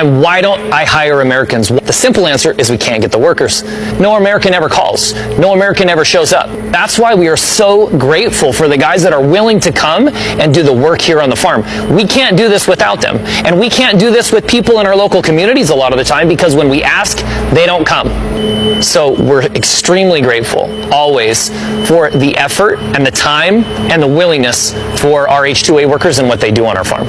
And why don't I hire Americans? The simple answer is we can't get the workers. No American ever calls. No American ever shows up. That's why we are so grateful for the guys that are willing to come and do the work here on the farm. We can't do this without them. And we can't do this with people in our local communities a lot of the time because when we ask, they don't come. So we're extremely grateful, always, for the effort and the time and the willingness for our H-2A workers and what they do on our farm.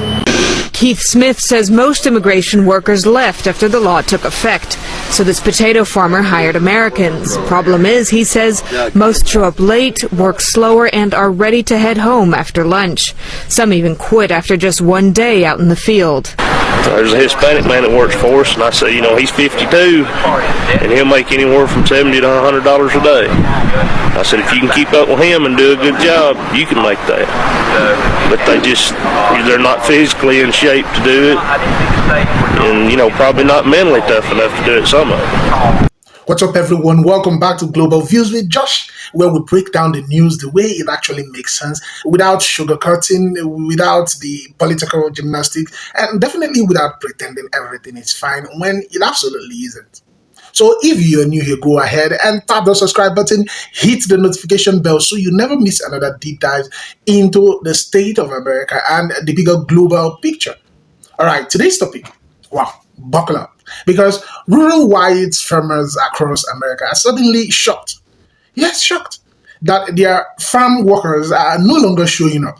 Keith Smith says most immigration workers left after the law took effect, so this potato farmer hired Americans. Problem is, he says, most show up late, work slower, and are ready to head home after lunch. Some even quit after just one day out in the field. There's a Hispanic man that works for us, and I say, you know, he's 52, and he'll make anywhere from $70 to $100 a day. I said, if you can keep up with him and do a good job, you can make that. But they're not physically in shape to do it, and, you know, probably not mentally tough enough to do it, some of them. What's up, everyone? Welcome back to Global Views with Josh, where we break down the news the way it actually makes sense, without sugarcoating, without the political gymnastics, and definitely without pretending everything is fine when it absolutely isn't. So if you're new here, go ahead and tap the subscribe button, hit the notification bell so you never miss another deep dive into the state of America and the bigger global picture. All right, today's topic, wow, buckle up. Because rural white farmers across America are suddenly shocked, yes, shocked, that their farm workers are no longer showing up.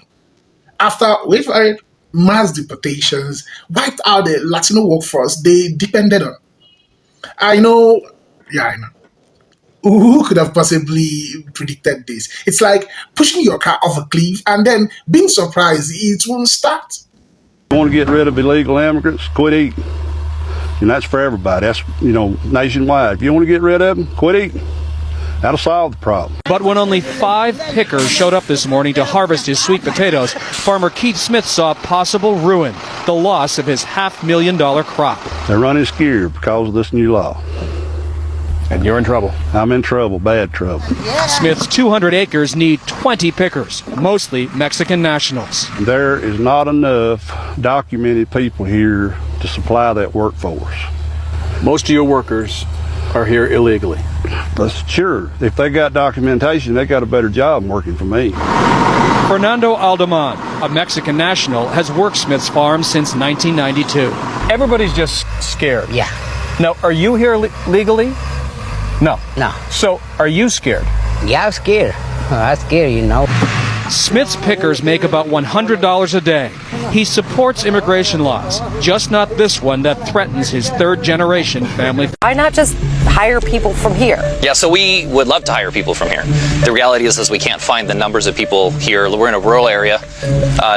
After, wait for it, mass deportations wiped out the Latino workforce they depended on. I know. Who could have possibly predicted this? It's like pushing your car off a cliff and then being surprised it won't start. You want to get rid of illegal immigrants, quit eating. And that's for everybody. That's, you know, nationwide. If you want to get rid of them, quit eating. That'll solve the problem. But when only 5 pickers showed up this morning to harvest his sweet potatoes, farmer Keith Smith saw possible ruin, the loss of his $500,000 crop. They're running scared because of this new law. And you're in trouble. I'm in trouble, bad trouble. Smith's 200 acres need 20 pickers, mostly Mexican nationals. There is not enough documented people here to supply that workforce. Most of your workers are here illegally. That's sure. If they got documentation, they got a better job working for me. Fernando Aldeman, a Mexican national, has worked Smith's farm since 1992. Everybody's just scared. Yeah. Now, are you here legally? No. No. So, are you scared? Yeah, I'm scared. I'm scared, you know. Smith's pickers make about $100 a day. He supports immigration laws, just not this one that threatens his third-generation family. Why not just hire people from here? Yeah, so we would love to hire people from here. The reality is we can't find the numbers of people here. We're in a rural area,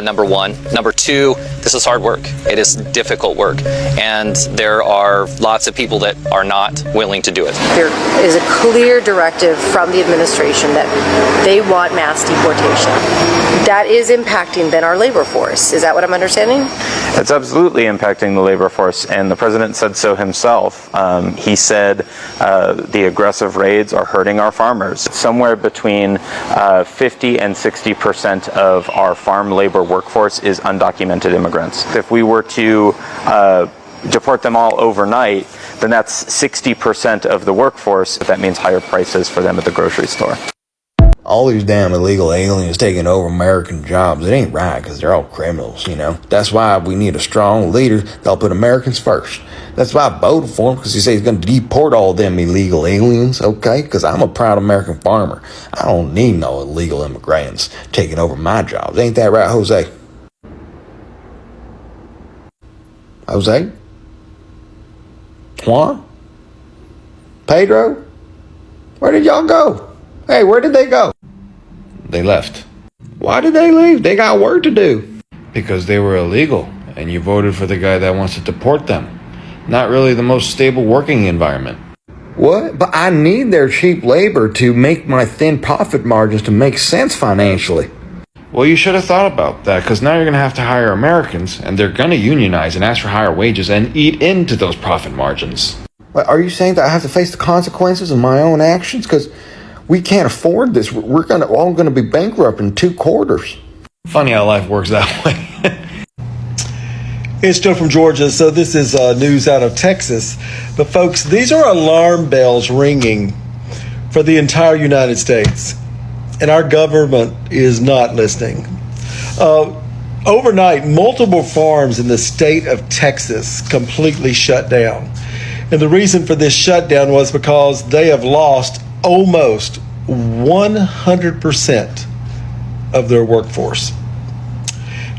number one. Number two, this is hard work. It is difficult work. And there are lots of people that are not willing to do it. There is a clear directive from the administration that they want mass deportation. That is impacting then our labor force. Is that what I'm understanding? It's absolutely impacting the labor force, and the president said so himself. He said the aggressive raids are hurting our farmers. Somewhere between 50 and 60% of our farm labor workforce is undocumented immigrants. If we were to deport them all overnight, then that's 60% of the workforce. That means higher prices for them at the grocery store. All these damn illegal aliens taking over American jobs, it ain't right because they're all criminals, you know. That's why we need a strong leader that'll put Americans first. That's why I voted for him, because he said he's going to deport all them illegal aliens, okay? Because I'm a proud American farmer. I don't need no illegal immigrants taking over my jobs. Ain't that right, Jose? Jose? Juan? Pedro? Where did y'all go? Hey, where did they go? They left. Why did they leave? They got work to do. Because they were illegal, and you voted for the guy that wants to deport them. Not really the most stable working environment. What? But I need their cheap labor to make my thin profit margins to make sense financially. Well, you should have thought about that, because now you're going to have to hire Americans, and they're going to unionize and ask for higher wages and eat into those profit margins. But are you saying that I have to face the consequences of my own actions? Because we can't afford this. We're all going to be bankrupt in 2 quarters. Funny how life works that way. It's Joe from Georgia, so this is news out of Texas. But folks, these are alarm bells ringing for the entire United States, and our government is not listening. Overnight, multiple farms in the state of Texas completely shut down. And the reason for this shutdown was because they have lost almost 100% of their workforce.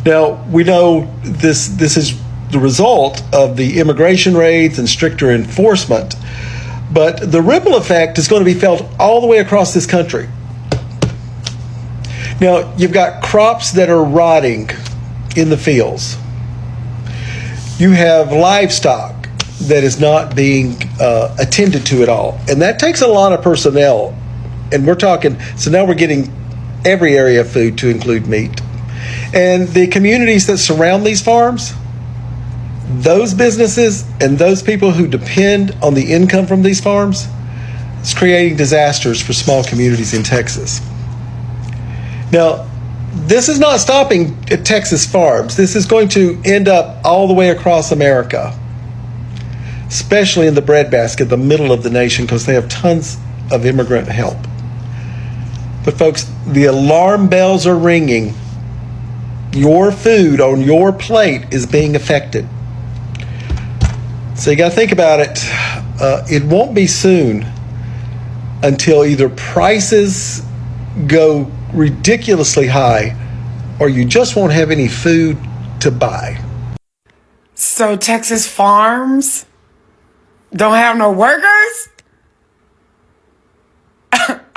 Now, we know this is the result of the immigration raids and stricter enforcement, but the ripple effect is going to be felt all the way across this country. Now, you've got crops that are rotting in the fields. You have livestock that is not being attended to at all, and that takes a lot of personnel. And we're talking, so now we're getting every area of food to include meat. And the communities that surround these farms, those businesses and those people who depend on the income from these farms, it's creating disasters for small communities in Texas. Now, this is not stopping at Texas farms. This is going to end up all the way across America, especially in the breadbasket, the middle of the nation, because they have tons of immigrant help. But folks, the alarm bells are ringing. Your food on your plate is being affected. So you got to think about it. It won't be soon until either prices go ridiculously high or you just won't have any food to buy. So Texas farms don't have no workers?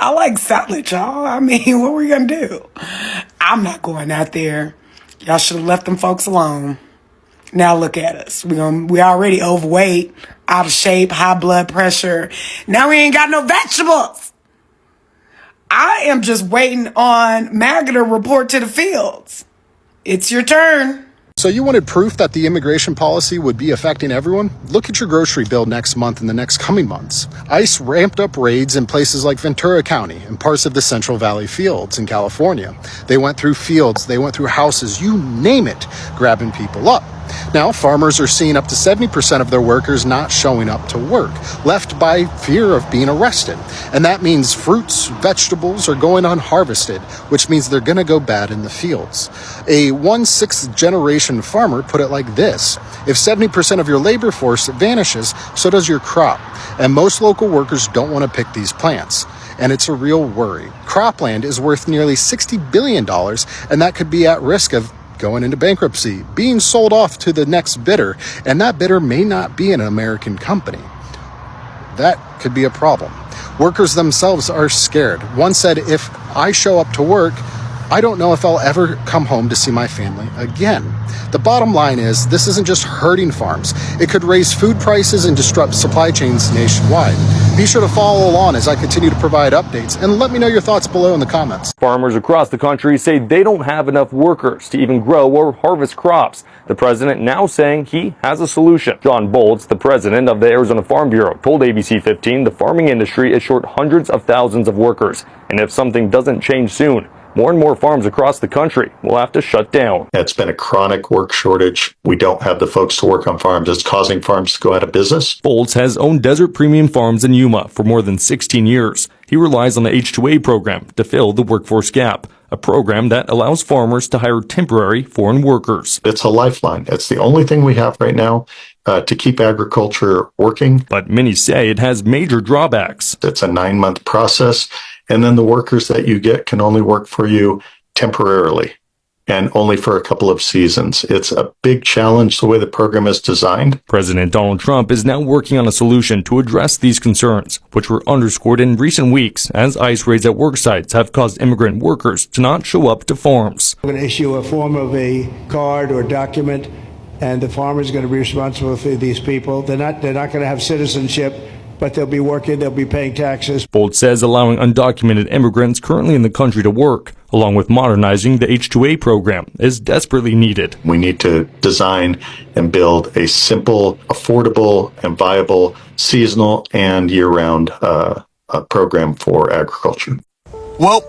I like salad, y'all. I mean, what we gonna do? I'm not going out there. Y'all should have left them folks alone. Now look at us. We already overweight, out of shape, high blood pressure. Now we ain't got no vegetables. I am just waiting on MAGA to report to the fields. It's your turn. So you wanted proof that the immigration policy would be affecting everyone? Look at your grocery bill next month and the next coming months. ICE ramped up raids in places like Ventura County and parts of the Central Valley fields in California. They went through fields, they went through houses, you name it, grabbing people up. Now, farmers are seeing up to 70% of their workers not showing up to work, left by fear of being arrested. And that means fruits, vegetables are going unharvested, which means they're going to go bad in the fields. A 1/6 generation farmer put it like this: if 70% of your labor force vanishes, so does your crop. And most local workers don't want to pick these plants. And it's a real worry. Cropland is worth nearly $60 billion, and that could be at risk of going into bankruptcy, being sold off to the next bidder, and that bidder may not be an American company. That could be a problem. Workers themselves are scared. One said, if I show up to work, I don't know if I'll ever come home to see my family again. The bottom line is, this isn't just hurting farms. It could raise food prices and disrupt supply chains nationwide. Be sure to follow along as I continue to provide updates, and let me know your thoughts below in the comments. Farmers across the country say they don't have enough workers to even grow or harvest crops. The president now saying he has a solution. John Bolts, the president of the Arizona Farm Bureau, told ABC 15 the farming industry is short hundreds of thousands of workers, and if something doesn't change soon, more and more farms across the country will have to shut down. It's been a chronic work shortage. We don't have the folks to work on farms. It's causing farms to go out of business. Bolts has owned Desert Premium Farms in Yuma for more than 16 years. He relies on the H-2A program to fill the workforce gap, a program that allows farmers to hire temporary foreign workers. It's a lifeline. It's the only thing we have right now to keep agriculture working. But many say it has major drawbacks. It's a 9-month process, and then the workers that you get can only work for you temporarily and only for a couple of seasons. It's a big challenge the way the program is designed. President Donald Trump is now working on a solution to address these concerns, which were underscored in recent weeks as ICE raids at work sites have caused immigrant workers to not show up to farms. We're going to issue a form of a card or document, and the farmer is going to be responsible for these people. They're not going to have citizenship, but they'll be working, they'll be paying taxes. Bolt says allowing undocumented immigrants currently in the country to work, along with modernizing the H-2A program, is desperately needed. We need to design and build a simple, affordable, and viable seasonal and year-round program for agriculture. Well,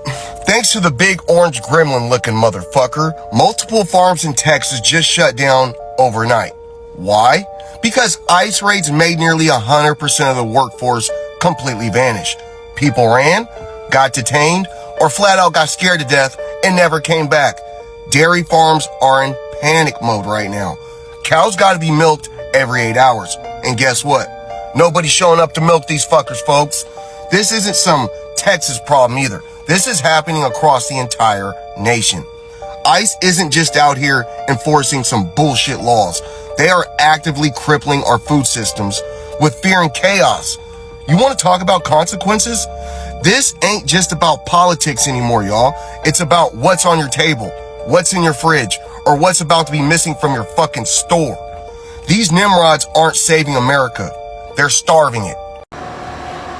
thanks to the big orange gremlin looking motherfucker, multiple farms in Texas just shut down overnight. Why? Because ICE raids made nearly 100% of the workforce completely vanish. People ran, got detained, or flat out got scared to death and never came back. Dairy farms are in panic mode right now. Cows gotta be milked every 8 hours. And guess what? Nobody's showing up to milk these fuckers, folks. This isn't some Texas problem either. This is happening across the entire nation. ICE isn't just out here enforcing some bullshit laws. They are actively crippling our food systems with fear and chaos. You want to talk about consequences? This ain't just about politics anymore, y'all. It's about what's on your table, what's in your fridge, or what's about to be missing from your fucking store. These Nimrods aren't saving America. They're starving it.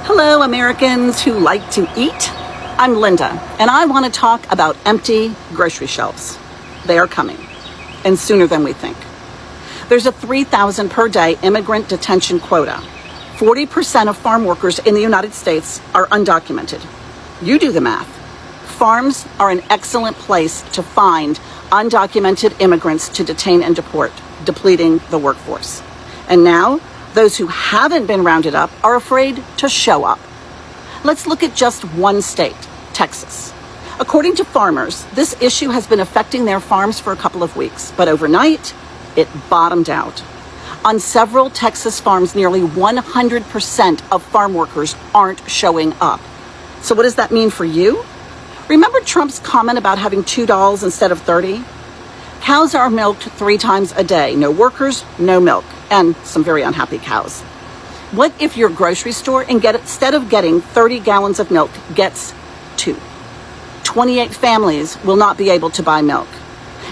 Hello, Americans who like to eat. I'm Linda, and I want to talk about empty grocery shelves. They are coming, and sooner than we think. There's a 3,000 per day immigrant detention quota. 40% of farm workers in the United States are undocumented. You do the math. Farms are an excellent place to find undocumented immigrants to detain and deport, depleting the workforce. And now, those who haven't been rounded up are afraid to show up. Let's look at just one state, Texas. According to farmers, this issue has been affecting their farms for a couple of weeks, but overnight, it bottomed out. On several Texas farms, nearly 100% of farm workers aren't showing up. So what does that mean for you? Remember Trump's comment about having $2 instead of 30? Cows are milked 3 times a day. No workers, no milk, and some very unhappy cows. What if your grocery store, instead of getting 30 gallons of milk, gets 2? 28 families will not be able to buy milk.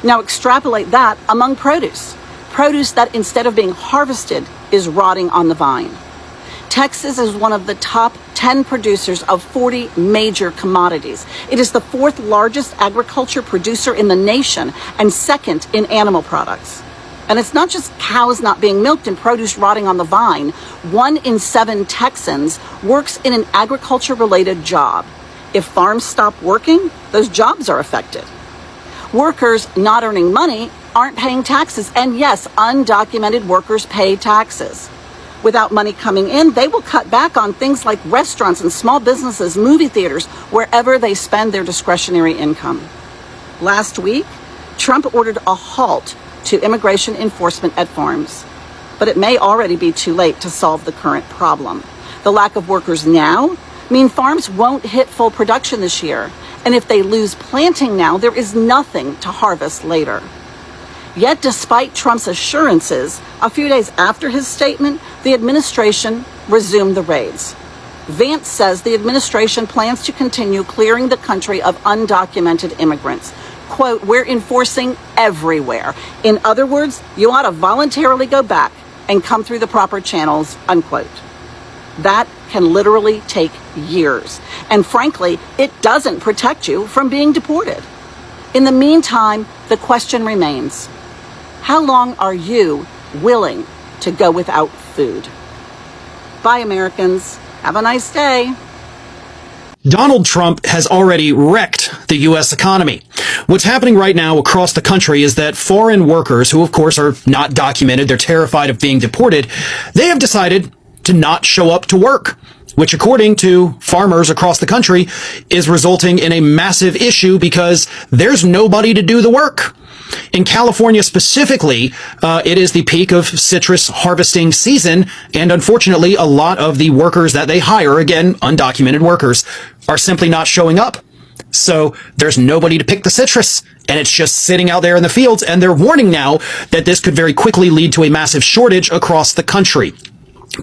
Now extrapolate that among produce. Produce that instead of being harvested is rotting on the vine. Texas is one of the top 10 producers of 40 major commodities. It is the 4th largest agriculture producer in the nation and 2nd in animal products. And it's not just cows not being milked and produce rotting on the vine. 1 in 7 Texans works in an agriculture-related job. If farms stop working, those jobs are affected. Workers not earning money aren't paying taxes. And yes, undocumented workers pay taxes. Without money coming in, they will cut back on things like restaurants and small businesses, movie theaters, wherever they spend their discretionary income. Last week, Trump ordered a halt to immigration enforcement at farms. But it may already be too late to solve the current problem. The lack of workers now mean farms won't hit full production this year. And if they lose planting now, there is nothing to harvest later. Yet, despite Trump's assurances, a few days after his statement, the administration resumed the raids. Vance says the administration plans to continue clearing the country of undocumented immigrants. Quote, "We're enforcing everywhere. In other words, you ought to voluntarily go back and come through the proper channels," unquote. That can literally take years. And frankly, it doesn't protect you from being deported. In the meantime, the question remains, how long are you willing to go without food? Bye, Americans. Have a nice day. Donald Trump has already wrecked the U.S. economy. What's happening right now across the country is that foreign workers, who of course are not documented, they're terrified of being deported, they have decided to not show up to work, which according to farmers across the country is resulting in a massive issue because there's nobody to do the work. In California specifically, it is the peak of citrus harvesting season, and unfortunately, a lot of the workers that they hire, again, undocumented workers, are simply not showing up. So there's nobody to pick the citrus, and it's just sitting out there in the fields, and they're warning now that this could very quickly lead to a massive shortage across the country.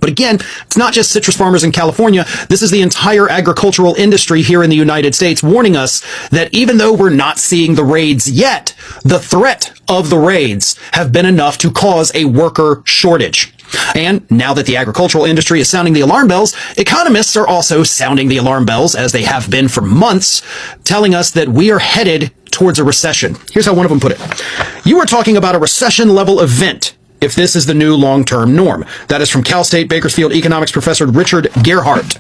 But again, it's not just citrus farmers in California. This is the entire agricultural industry here in the United States warning us that even though we're not seeing the raids yet, the threat of the raids have been enough to cause a worker shortage. And now that the agricultural industry is sounding the alarm bells, economists are also sounding the alarm bells, as they have been for months, telling us that we are headed towards a recession. Here's how one of them put it. "You are talking about a recession-level event if this is the new long-term norm." That is from Cal State Bakersfield economics professor Richard Gerhardt.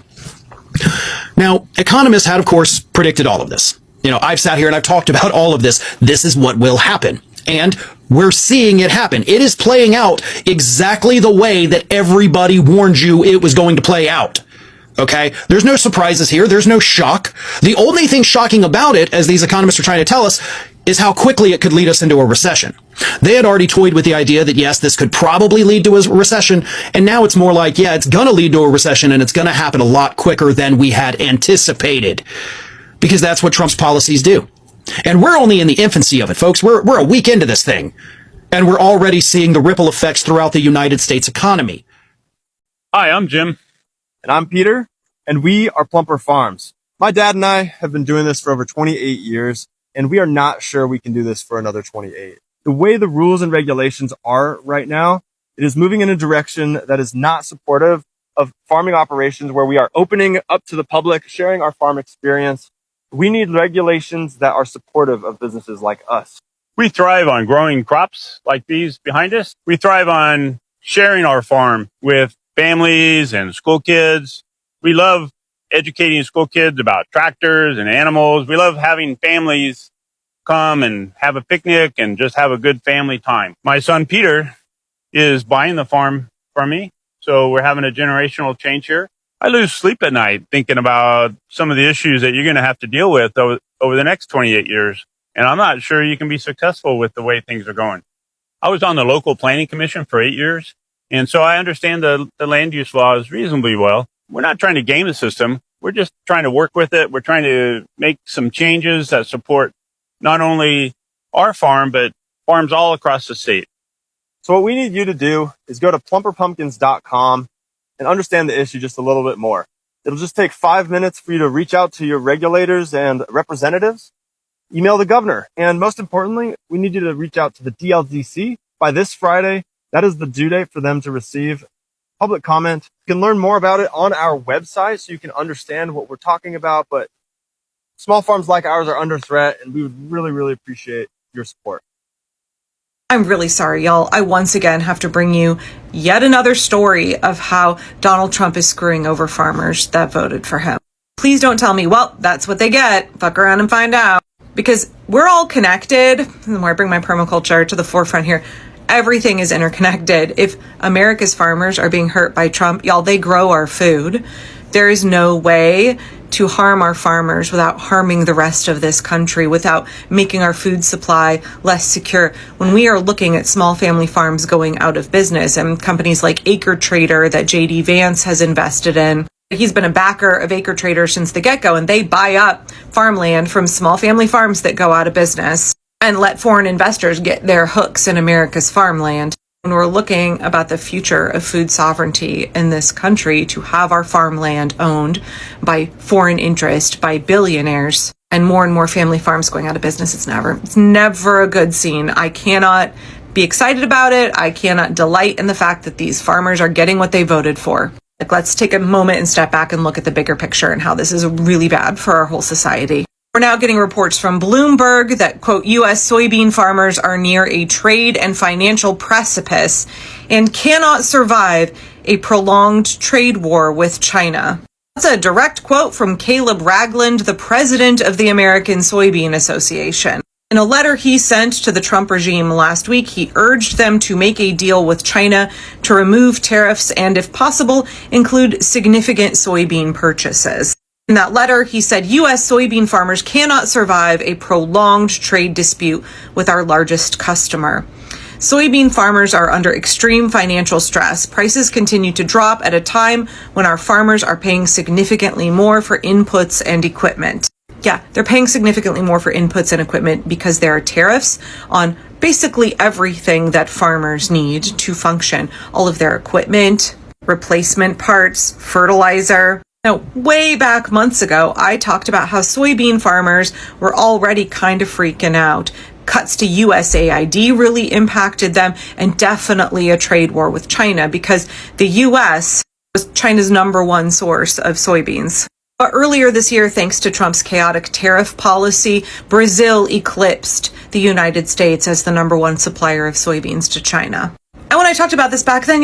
Now, economists had, of course, predicted all of this. You know, I've sat here and I've talked about all of this. This is what will happen. And we're seeing it happen. It is playing out exactly the way that everybody warned you it was going to play out. Okay? There's no surprises here. There's no shock. The only thing shocking about it, as these economists are trying to tell us, is how quickly it could lead us into a recession. They had already toyed with the idea that, yes, this could probably lead to a recession, and now it's more like, yeah, it's gonna lead to a recession, and it's gonna happen a lot quicker than we had anticipated. Because that's what Trump's policies do. And we're only in the infancy of it, folks. We're a week into this thing, and we're already seeing the ripple effects throughout the United States economy. Hi, I'm Jim. And I'm Peter, and we are Plumper Farms. My dad and I have been doing this for over 28 years, and we are not sure we can do this for another 28. The way the rules and regulations are right now, it is moving in a direction that is not supportive of farming operations where we are opening up to the public, sharing our farm experience. We need regulations that are supportive of businesses like us. We thrive on growing crops like these behind us. We thrive on sharing our farm with families and school kids. We love educating school kids about tractors and animals. We love having families come and have a picnic and just have a good family time. My son Peter is buying the farm from me, so we're having a generational change here. I lose sleep at night thinking about some of the issues that you're going to have to deal with over the next 28 years. And I'm not sure you can be successful with the way things are going. I was on the local planning commission for 8 years. And so I understand the land use laws reasonably well. We're not trying to game the system. We're just trying to work with it. We're trying to make some changes that support not only our farm, but farms all across the state. So what we need you to do is go to plumperpumpkins.com and understand the issue just a little bit more. It'll just take 5 minutes for you to reach out to your regulators and representatives, email the governor, and most importantly, we need you to reach out to the DLDC by this Friday. That is the due date for them to receive public comment. You can learn more about it on our website so you can understand what we're talking about, but small farms like ours are under threat, and we would really, really appreciate your support. I'm really sorry, y'all. I once again have to bring you yet another story of how Donald Trump is screwing over farmers that voted for him. Please don't tell me, well, that's what they get. Fuck around and find out. Because we're all connected. The more I bring my permaculture to the forefront here, everything is interconnected. If America's farmers are being hurt by Trump, y'all, they grow our food. There is no way to harm our farmers without harming the rest of this country, without making our food supply less secure. When we are looking at small family farms going out of business and companies like Acre Trader that JD Vance has invested in, he's been a backer of Acre Trader since the get-go, and they buy up farmland from small family farms that go out of business and let foreign investors get their hooks in America's farmland. When we're looking about the future of food sovereignty in this country, to have our farmland owned by foreign interest, by billionaires, and more family farms going out of business, it's never a good scene. I cannot be excited about it. I cannot delight in the fact that these farmers are getting what they voted for. Like, let's take a moment and step back and look at the bigger picture and how this is really bad for our whole society. We're now getting reports from Bloomberg that, quote, U.S. soybean farmers are near a trade and financial precipice and cannot survive a prolonged trade war with China. That's a direct quote from Caleb Ragland, the president of the American Soybean Association. In a letter he sent to the Trump regime last week, he urged them to make a deal with China to remove tariffs and, if possible, include significant soybean purchases. In that letter, he said U.S. soybean farmers cannot survive a prolonged trade dispute with our largest customer. Soybean farmers are under extreme financial stress. Prices continue to drop at a time when our farmers are paying significantly more for inputs and equipment. Yeah, they're paying significantly more for inputs and equipment because there are tariffs on basically everything that farmers need to function. All of their equipment, replacement parts, fertilizer. Now, way back months ago, I talked about how soybean farmers were already kind of freaking out. Cuts to USAID really impacted them, and definitely a trade war with China because the U.S. was China's number one source of soybeans. But earlier this year, thanks to Trump's chaotic tariff policy, Brazil eclipsed the United States as the number one supplier of soybeans to China. And when I talked about this back then,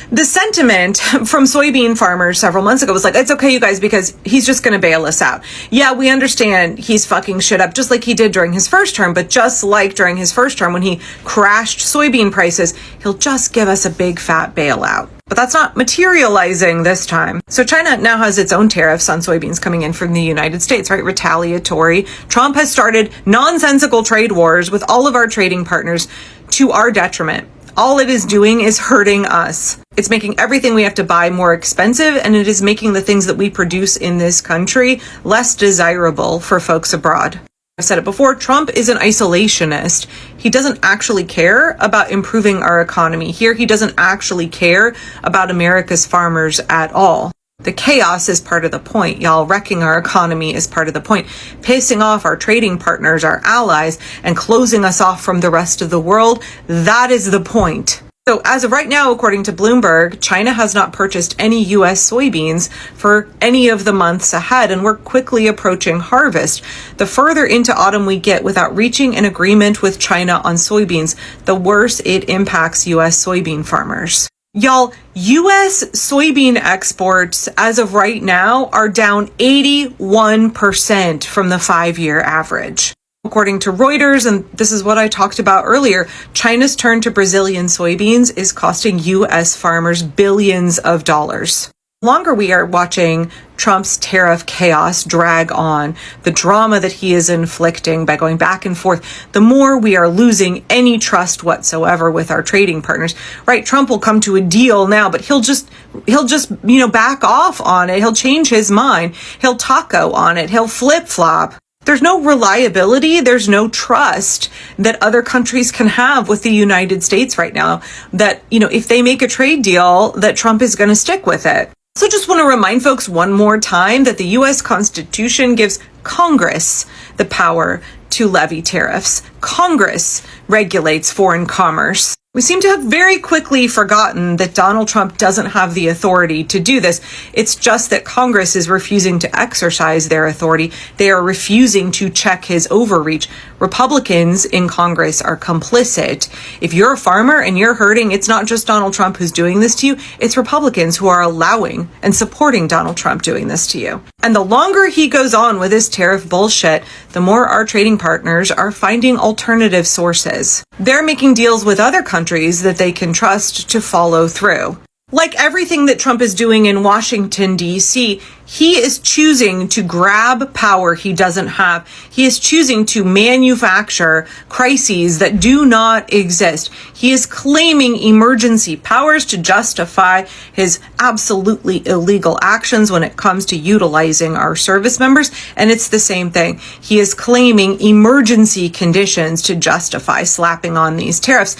The sentiment from soybean farmers several months ago was like, it's okay, you guys, because he's just going to bail us out. Yeah, we understand he's fucking shit up just like he did during his first term, but just like during his first term when he crashed soybean prices, he'll just give us a big fat bailout. But that's not materializing this time. So China now has its own tariffs on soybeans coming in from the United States, right? Retaliatory. Trump has started nonsensical trade wars with all of our trading partners to our detriment. All it is doing is hurting us. It's making everything we have to buy more expensive, and it is making the things that we produce in this country less desirable for folks abroad. I've said it before, Trump is an isolationist. He doesn't actually care about improving our economy here. He doesn't actually care about America's farmers at all. The chaos is part of the point, y'all. Wrecking our economy is part of the point. Pissing off our trading partners, our allies, and closing us off from the rest of the world, that is the point. So as of right now, according to Bloomberg, China has not purchased any U.S. soybeans for any of the months ahead, and we're quickly approaching harvest. The further into autumn we get without reaching an agreement with China on soybeans, the worse it impacts U.S. soybean farmers. Y'all, U.S. soybean exports as of right now are down 81% from the 5-year average. According to Reuters, and this is what I talked about earlier, China's turn to Brazilian soybeans is costing U.S. farmers billions of dollars. The longer we are watching Trump's tariff chaos drag on, the drama that he is inflicting by going back and forth, the more we are losing any trust whatsoever with our trading partners. Right? Trump will come to a deal now, but he'll just back off on it. He'll change his mind. He'll taco on it. He'll flip-flop. There's no reliability, there's no trust that other countries can have with the United States right now, that, if they make a trade deal, that Trump is going to stick with it. So just want to remind folks one more time that the U.S. Constitution gives Congress the power to levy tariffs. Congress regulates foreign commerce. We seem to have very quickly forgotten that Donald Trump doesn't have the authority to do this. It's just that Congress is refusing to exercise their authority. They are refusing to check his overreach. Republicans in Congress are complicit. If you're a farmer and you're hurting, it's not just Donald Trump who's doing this to you. It's Republicans who are allowing and supporting Donald Trump doing this to you. And the longer he goes on with his tariff bullshit, the more our trading partners are finding alternative sources. They're making deals with other countries that they can trust to follow through. Like everything that Trump is doing in Washington, D.C., he is choosing to grab power he doesn't have. He is choosing to manufacture crises that do not exist. He is claiming emergency powers to justify his absolutely illegal actions when it comes to utilizing our service members. And it's the same thing. He is claiming emergency conditions to justify slapping on these tariffs.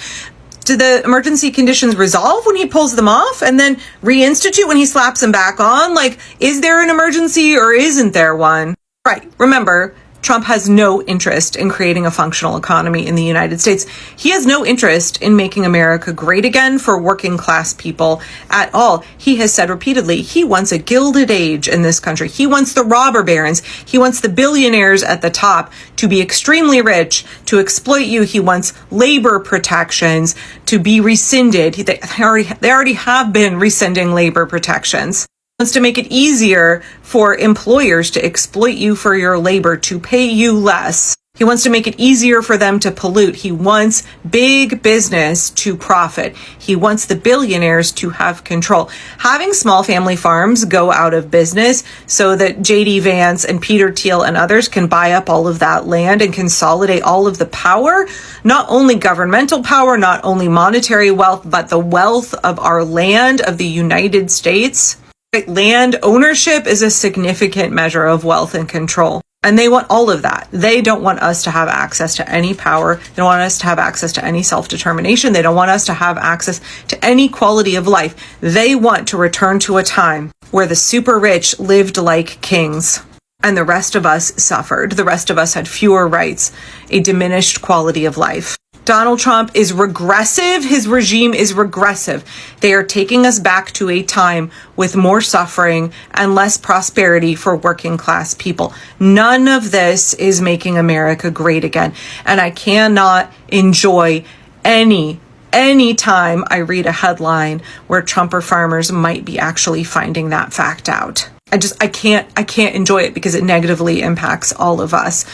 Do the emergency conditions resolve when he pulls them off and then reinstitute when he slaps them back on? Like, is there an emergency or isn't there one? Right. Remember, Trump has no interest in creating a functional economy in the United States. He has no interest in making America great again for working class people at all. He has said repeatedly he wants a gilded age in this country. He wants the robber barons. He wants the billionaires at the top to be extremely rich, to exploit you. He wants labor protections to be rescinded. They already have been rescinding labor protections. Wants to make it easier for employers to exploit you for your labor, to pay you less. He wants to make it easier for them to pollute. He wants big business to profit. He wants the billionaires to have control. Having small family farms go out of business so that J.D. Vance and Peter Thiel and others can buy up all of that land and consolidate all of the power, not only governmental power, not only monetary wealth, but the wealth of our land, of the United States. Land ownership is a significant measure of wealth and control. And they want all of that. They don't want us to have access to any power. They don't want us to have access to any self-determination. They don't want us to have access to any quality of life. They want to return to a time where the super rich lived like kings and the rest of us suffered. The rest of us had fewer rights, a diminished quality of life. Donald Trump is regressive. His regime is regressive. They are taking us back to a time with more suffering and less prosperity for working class people. None of this is making America great again. And I cannot enjoy any anytime I read a headline where Trumper farmers might be actually finding that fact out. I can't enjoy it because it negatively impacts all of us,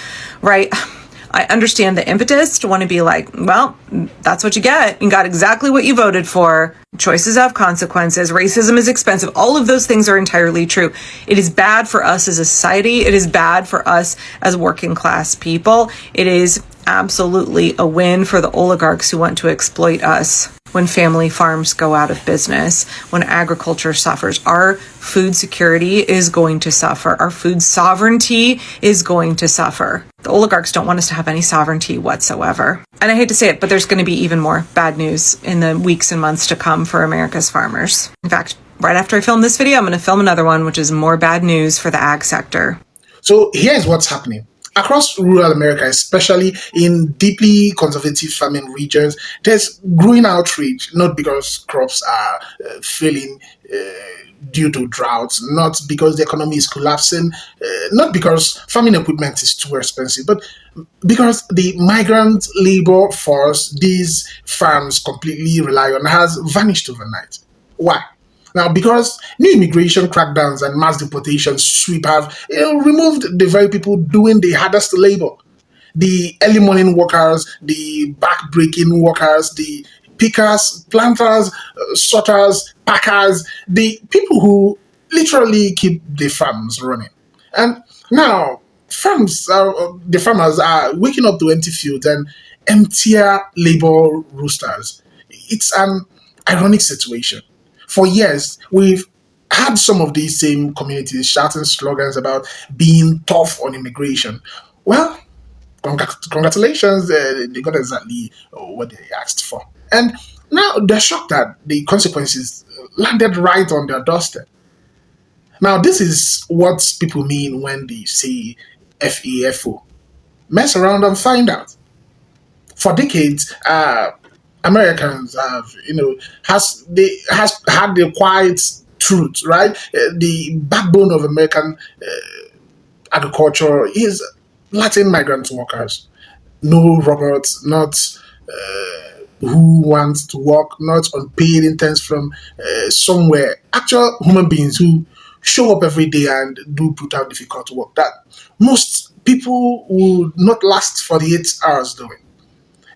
right? I understand the impetus to want to be like, well, that's what you get. You got exactly what you voted for. Choices have consequences. Racism is expensive. All of those things are entirely true. It is bad for us as a society. It is bad for us as working class people. It is absolutely a win for the oligarchs who want to exploit us when family farms go out of business, when agriculture suffers. Our food security is going to suffer. Our food sovereignty is going to suffer. The oligarchs don't want us to have any sovereignty whatsoever. And I hate to say it, but there's going to be even more bad news in the weeks and months to come for America's farmers. In fact, right after I film this video, I'm going to film another one, which is more bad news for the ag sector. So here's what's happening. Across rural America, especially in deeply conservative farming regions, there's growing outrage, not because crops are failing due to droughts, not because the economy is collapsing, not because farming equipment is too expensive, but because the migrant labor force these farms completely rely on has vanished overnight. Why? Now, because new immigration crackdowns and mass deportations sweep have removed the very people doing the hardest labor. The early morning workers, the back-breaking workers, the pickers, planters, sorters, packers, the people who literally keep the farms running. And now, the farmers are waking up to empty fields and emptier labor roosters. It's an ironic situation. For years, we've had some of these same communities shouting slogans about being tough on immigration. Well, congratulations, they got exactly what they asked for. And now they're shocked that the consequences landed right on their doorstep. Now, this is what people mean when they say FAFO. Mess around and find out. For decades, Americans have, has had the quiet truth, right? The backbone of American agriculture is Latin migrant workers. No robots, not who wants to work, not unpaid interns from somewhere. Actual human beings who show up every day and do brutal, difficult work that most people would not last 48 hours doing.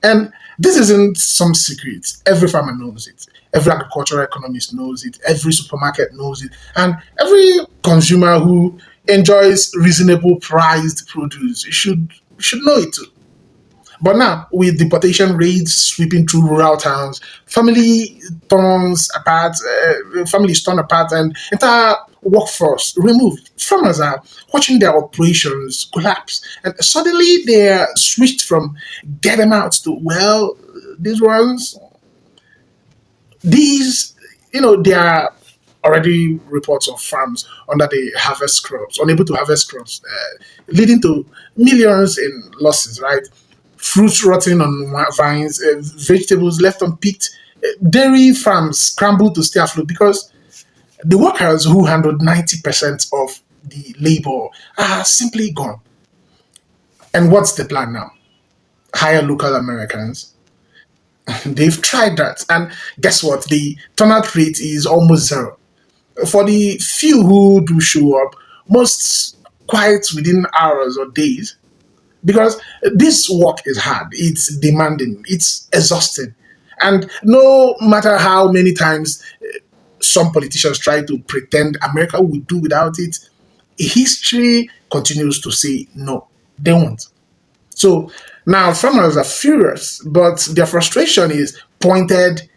And this isn't some secret. Every farmer knows it. Every agricultural economist knows it. Every supermarket knows it. And every consumer who enjoys reasonable priced produce should know it too. But now, with deportation raids sweeping through rural towns, families torn apart, and entire workforce removed, farmers are watching their operations collapse. And suddenly they're switched from get them out to, well, there are already reports of farms under the harvest crops, unable to harvest crops, leading to millions in losses, right? Fruits rotting on vines, vegetables left unpicked, dairy farms scrambled to stay afloat because the workers who handled 90% of the labor are simply gone. And what's the plan now? Hire local Americans. They've tried that, and guess what? The turnout rate is almost zero. For the few who do show up, most quite within hours or days, because this work is hard, it's demanding, it's exhausting. And no matter how many times some politicians try to pretend America will do without it, history continues to say no, they won't. So now farmers are furious, but their frustration is pointed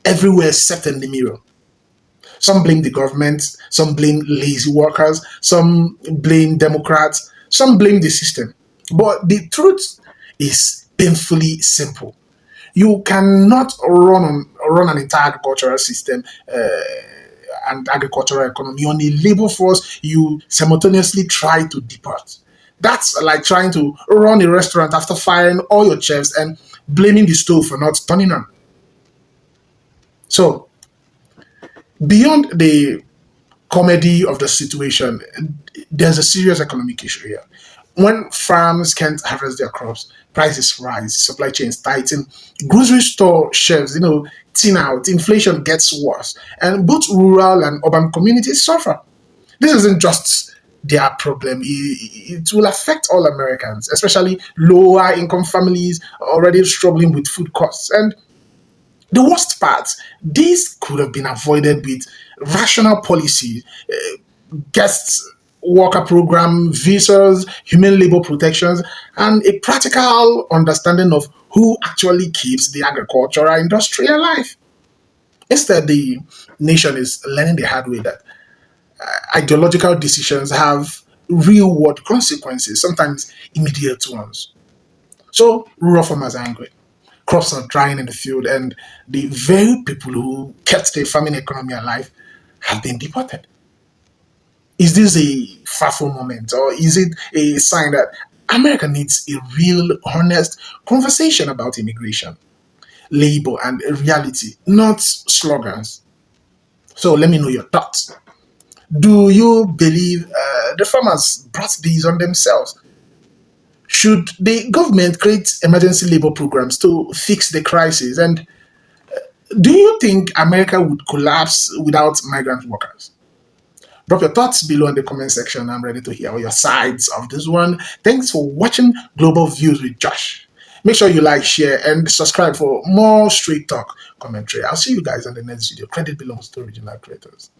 everywhere except in the mirror. Some blame the government, some blame lazy workers, some blame Democrats, some blame the system. But the truth is painfully simple. You cannot run an entire agricultural system and agricultural economy on a labor force you simultaneously try to deport. That's like trying to run a restaurant after firing all your chefs and blaming the stove for not turning on. So, beyond the comedy of the situation, there's a serious economic issue here. When farms can't harvest their crops, prices rise, supply chains tighten, grocery store shelves, thin out, inflation gets worse, and both rural and urban communities suffer. This isn't just their problem. It will affect all Americans, especially lower income families already struggling with food costs. And the worst part, this could have been avoided with rational policy, guest worker program, visas, human labor protections, and a practical understanding of who actually keeps the agricultural industry alive. Instead, the nation is learning the hard way that ideological decisions have real world consequences, sometimes immediate ones. So, rural farmers are angry. Crops are drying in the field, and the very people who kept the farming economy alive have been deported. Is this a FAFO moment, or is it a sign that America needs a real, honest conversation about immigration, labor, and reality, not slogans? So let me know your thoughts. Do you believe the farmers brought these on themselves? Should the government create emergency labor programs to fix the crisis? And do you think America would collapse without migrant workers? Drop your thoughts below in the comment section. I'm ready to hear all your sides of this one. Thanks for watching Global Views with Josh. Make sure you like, share, and subscribe for more straight talk commentary. I'll see you guys on the next video. Credit belongs to original creators.